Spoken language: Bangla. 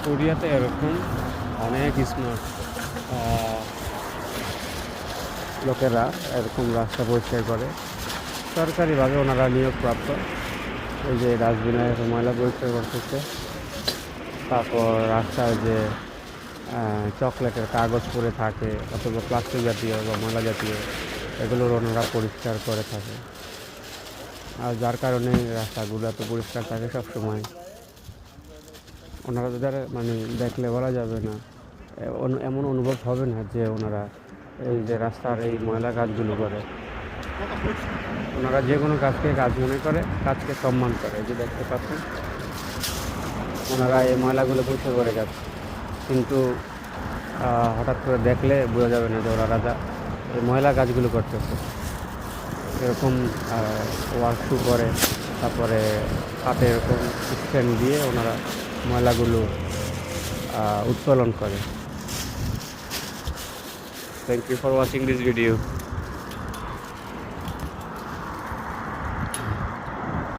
কোরিয়াতে এরকম অনেক স্মার্ট লোকেরা এরকম রাস্তা পরিষ্কার করে, সরকারিভাবে ওনারা নিয়োগপ্রাপ্ত। এই যে ডাস্টবিনে ময়লা পরিষ্কার করতেছে, তারপর রাস্তায় যে চকলেটের কাগজ পড়ে থাকে অথবা প্লাস্টিক জাতীয় বা ময়লা জাতীয়, এগুলোর ওনারা পরিষ্কার করে থাকে। আর যার কারণে রাস্তাগুলো এত পরিষ্কার থাকে সবসময়। ওনারা যারা মানে দেখলে বলা যাবে না, এমন অনুভব হবে না যে ওনারা এই যে রাস্তার এই ময়লা কাজগুলো করে। ওনারা যে কোনো কাজকে কাজ মনে করে, কাজকে সম্মান করে। এই যে দেখতে পাচ্ছেন ওনারা এই ময়লাগুলো পরিষ্কার করে যাচ্ছে, কিন্তু হঠাৎ করে দেখলে বোঝা যাবে না যে ওনারা এই ময়লা কাজগুলো করতেছে। এরকম ওয়ার্কশু করে, তারপরে হাতে এরকম স্ট্যান্ড দিয়ে ওনারা ময়লাগুলো উত্তোলন করে। Thank you for watching this video.